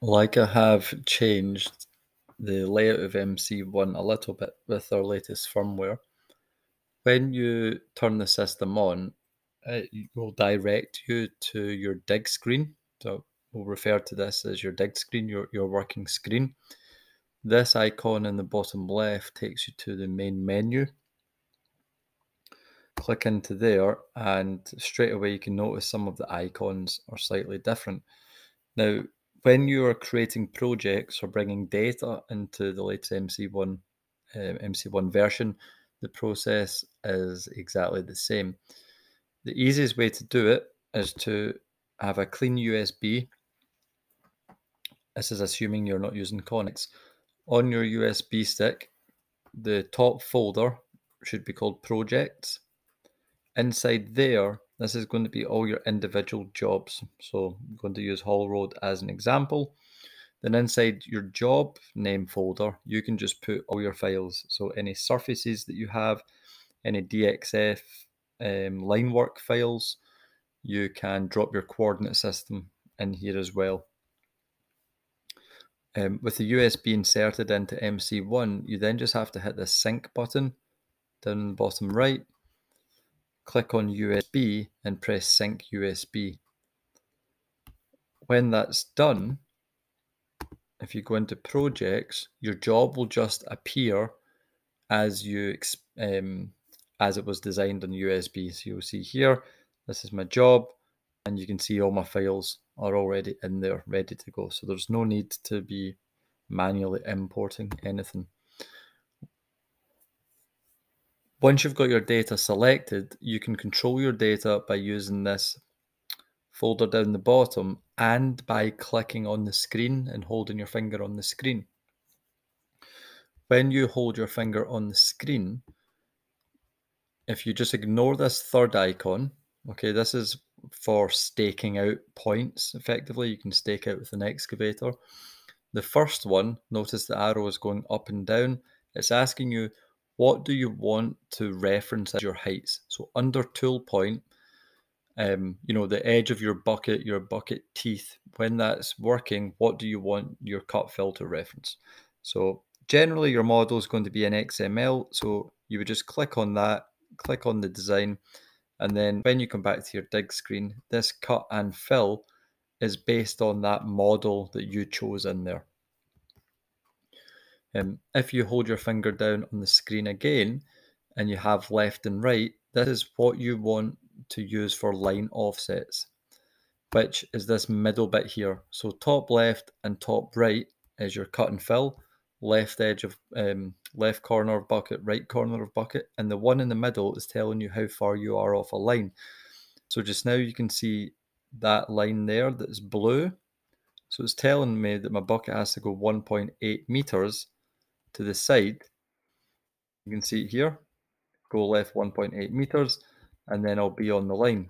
Leica have changed the layout of MC1 a little bit with their latest firmware. When you turn the system on, it will direct you to your dig screen. So we'll refer to this as your dig screen, your working screen. This icon in the bottom left takes you to the main menu. Click into there and straight away you can notice some of the icons are slightly different. Now, when you are creating projects or bringing data into the latest MC1 version, the process is exactly the same. The easiest way to do it is to have a clean USB. This is assuming you're not using Connects. On your USB stick, the top folder should be called Projects. Inside there, this is going to be all your individual jobs. So I'm going to use Hall Road as an example. Then inside your job name folder, you can just put all your files. So any surfaces that you have, any DXF line work files, you can drop your coordinate system in here as well. With the USB inserted into MC1, you then just have to hit the sync button down in the bottom right, click on USB and press sync USB. When that's done, if you go into projects, your job will just appear as it was designed on USB. So you'll see here, this is my job, and you can see all my files are already in there, ready to go. So there's no need to be manually importing anything. Once you've got your data selected, you can control your data by using this folder down the bottom and by clicking on the screen and holding your finger on the screen. When you hold your finger on the screen, if you just ignore this third icon, okay, this is for staking out points effectively. You can stake out with an excavator. The first one, notice the arrow is going up and down. It's asking you, what do you want to reference as your heights? So under tool point, the edge of your bucket teeth, when that's working, what do you want your cut fill to reference? So generally your model is going to be in XML. So you would just click on that, click on the design, and then when you come back to your dig screen, this cut and fill is based on that model that you chose in there. If you hold your finger down on the screen again and you have left and right, this is what you want to use for line offsets, which is this middle bit here. So top left and top right is your cut and fill, left edge of left corner of bucket, right corner of bucket, and the one in the middle is telling you how far you are off a line. So just now you can see that line there that's blue. So it's telling me that my bucket has to go 1.8 meters to the side. You can see it here, go left 1.8 meters, and then I'll be on the line.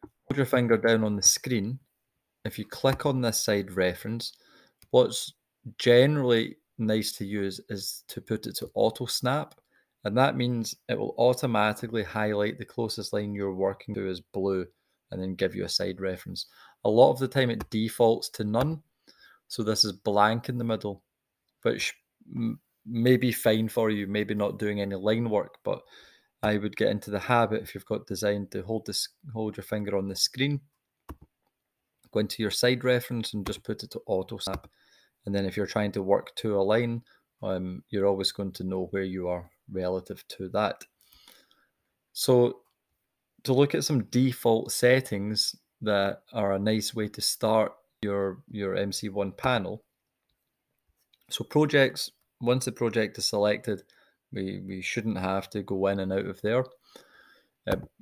Hold your finger down on the screen. If you click on this side reference, what's generally nice to use is to put it to auto snap, and that means it will automatically highlight the closest line you're working to as blue and then give you a side reference. A lot of the time it defaults to none, so this is blank in the middle, which may be fine for you, maybe not doing any line work, but I would get into the habit, if you've got design, to hold your finger on the screen, go into your side reference and just put it to auto snap. And then if you're trying to work to a line, you're always going to know where you are relative to that. So to look at some default settings that are a nice way to start your MC1 panel. So projects, once the project is selected, we shouldn't have to go in and out of there.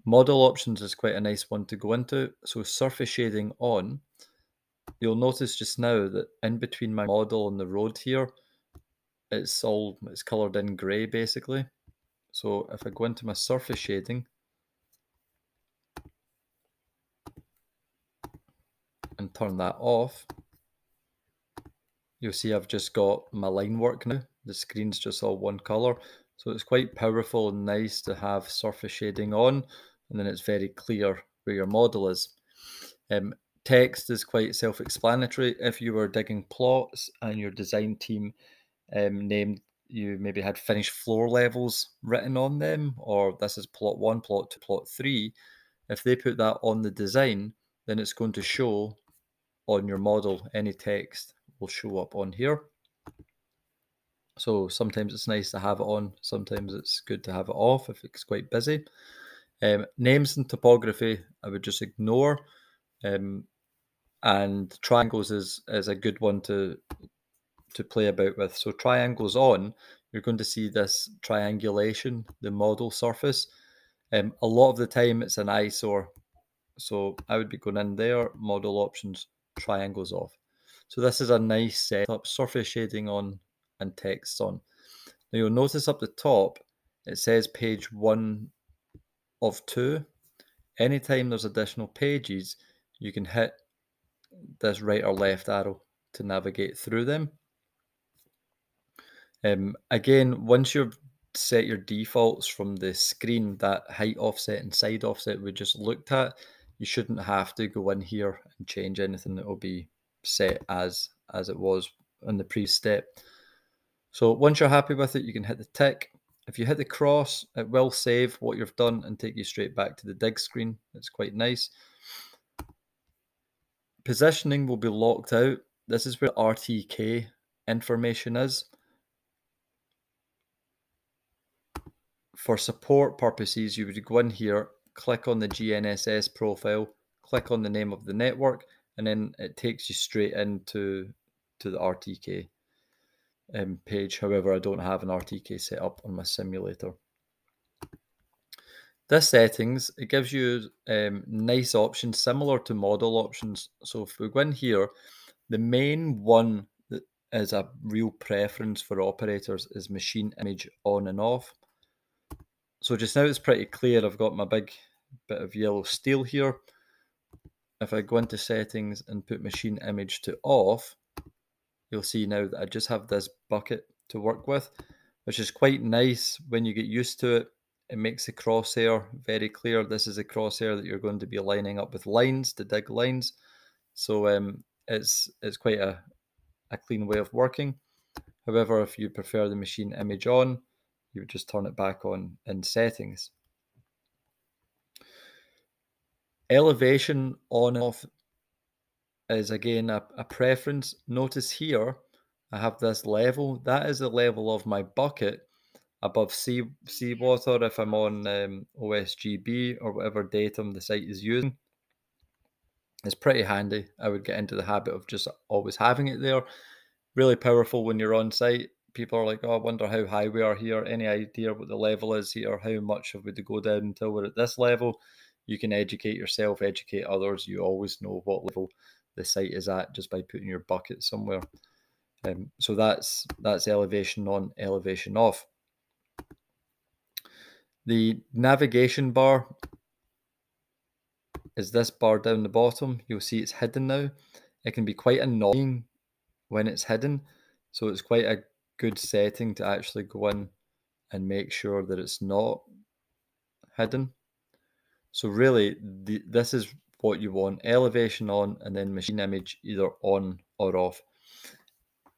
Model options is quite a nice one to go into. So surface shading on, you'll notice just now that in between my model and the road here, it's coloured in grey basically. So if I go into my surface shading and turn that off, you'll see I've just got my line work now. The screen's just all one colour. So it's quite powerful and nice to have surface shading on, and then it's very clear where your model is. Text is quite self-explanatory. If you were digging plots and your design team named, you maybe had finished floor levels written on them, or this is plot 1, plot 2, plot 3, if they put that on the design, then it's going to show on your model. Any text will show up on here. So sometimes it's nice to have it on, sometimes it's good to have it off if it's quite busy. Names and topography, I would just ignore. And triangles is a good one to play about with. So triangles on, you're going to see this triangulation, the model surface. A lot of the time it's an eyesore. So I would be going in there, model options, triangles off. So this is a nice setup, surface shading on and text on. Now you'll notice up the top, it says page 1 of 2. Anytime there's additional pages, you can hit this right or left arrow to navigate through them. Again, once you've set your defaults from the screen, that height offset and side offset we just looked at, you shouldn't have to go in here and change anything. That will be set as it was in the previous step. So once you're happy with it, you can hit the tick. If you hit the cross, it will save what you've done and take you straight back to the dig screen. It's quite nice. Positioning will be locked out. This is where RTK information is. For support purposes, you would go in here, click on the GNSS profile, click on the name of the network, and then it takes you straight into the RTK page. However, I don't have an RTK set up on my simulator. This settings, it gives you nice options similar to model options. So if we go in here, the main one that is a real preference for operators is machine image on and off. So just now it's pretty clear. I've got my big bit of yellow steel here. If I go into settings and put machine image to off, you'll see now that I just have this bucket to work with, which is quite nice. When you get used to it, it makes the crosshair very clear. This is a crosshair that you're going to be lining up with lines to dig lines. So it's quite a clean way of working. However, if you prefer the machine image on, you would just turn it back on in settings. Elevation on and off is again a preference. Notice here I have this level. That is the level of my bucket above seawater if I'm on OSGB or whatever datum the site is using. It's pretty handy. I would get into the habit of just always having it there. Really powerful when you're on site. People are like, oh, I wonder how high we are here. Any idea what the level is here? How much have we to go down until we're at this level? You can educate yourself, educate others. You always know what level the site is at just by putting your bucket somewhere. So that's elevation on, elevation off. The navigation bar is this bar down the bottom. You'll see it's hidden now. It can be quite annoying when it's hidden. So it's quite a good setting to actually go in and make sure that it's not hidden. So really, this is what you want: elevation on and then machine image either on or off.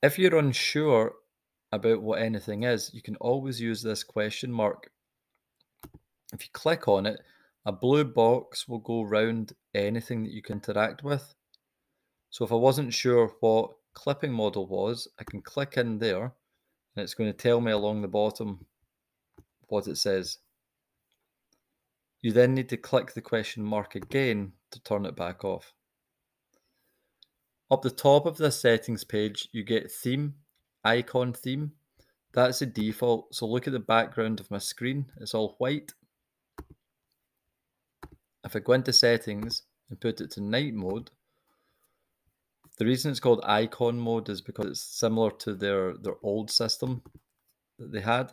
If you're unsure about what anything is, you can always use this question mark. If you click on it, a blue box will go around anything that you can interact with. So if I wasn't sure what clipping model was, I can click in there and it's going to tell me along the bottom what it says. You then need to click the question mark again to turn it back off. Up the top of this settings page, you get theme, icon theme. That's the default. So look at the background of my screen. It's all white. If I go into settings and put it to night mode, the reason it's called icon mode is because it's similar to their old system that they had.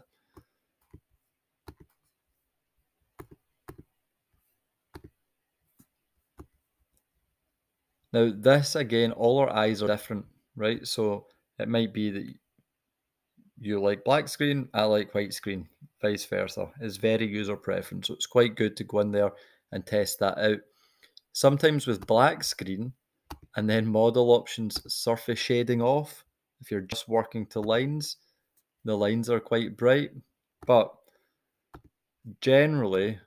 Now this, again, all our eyes are different, right? So it might be that you like black screen, I like white screen, vice versa. It's very user preference. So it's quite good to go in there and test that out. Sometimes with black screen, And then model options, surface shading off. If you're just working to lines, the lines are quite bright, but generally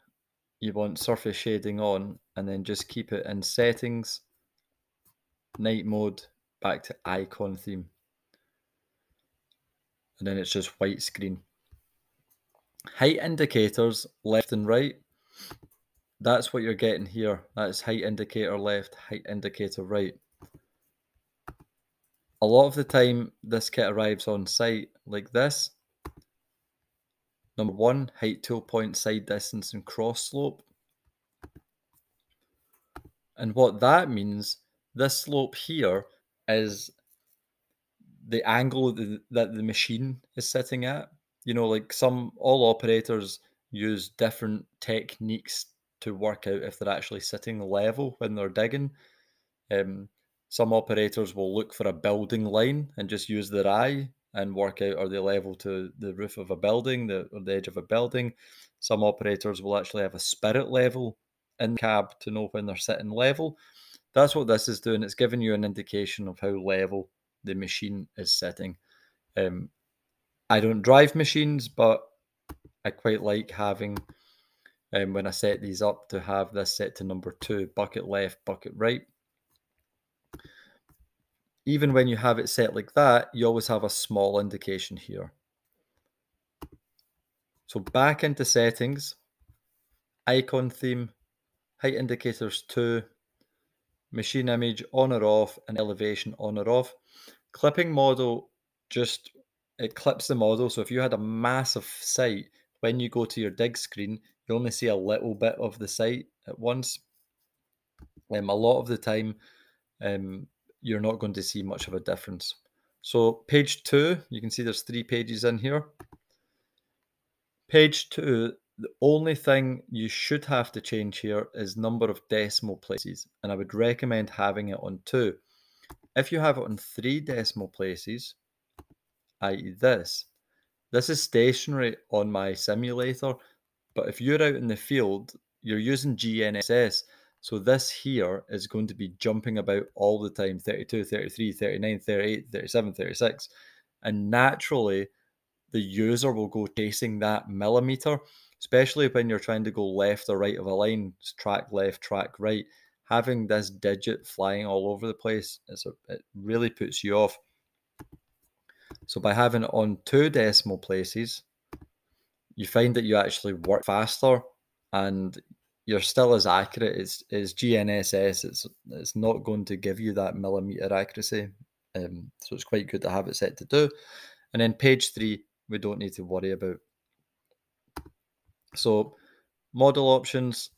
you want surface shading on, and then just keep it in settings, night mode, back to icon theme. And then it's just white screen. Height indicators, left and right. That's what you're getting here. That's height indicator left, height indicator right. A lot of the time, this kit arrives on site like this. Number 1, height, tool point, side distance, and cross slope. And what that means, this slope here is the angle that the machine is sitting at. You know, like all operators use different techniques to work out if they're actually sitting level when they're digging. Some operators will look for a building line and just use their eye and work out, are they level to the roof of a building, or the edge of a building. Some operators will actually have a spirit level in the cab to know when they're sitting level. That's what this is doing. It's giving you an indication of how level the machine is sitting. I don't drive machines, but I quite like having, when I set these up, to have this set to number 2, bucket left, bucket right. Even when you have it set like that, you always have a small indication here. So back into settings, icon theme, height indicators 2, machine image on or off, and elevation on or off. Clipping model, it clips the model. So if you had a massive site, when you go to your dig screen, you only see a little bit of the site at once. A lot of the time, you're not going to see much of a difference. So page 2, you can see there's 3 pages in here. Page 2, the only thing you should have to change here is number of decimal places, and I would recommend having it on 2. If you have it on 3 decimal places, i.e. this is stationary on my simulator, but if you're out in the field, you're using GNSS, so this here is going to be jumping about all the time, 32, 33, 39, 38, 37, 36, and naturally the user will go chasing that millimeter, especially when you're trying to go left or right of a line, track left, track right. Having this digit flying all over the place, it really puts you off. So by having it on 2 decimal places, you find that you actually work faster and you're still as accurate as GNSS. It's not going to give you that millimeter accuracy. So it's quite good to have it set to 2. And then page 3, we don't need to worry about. So model options,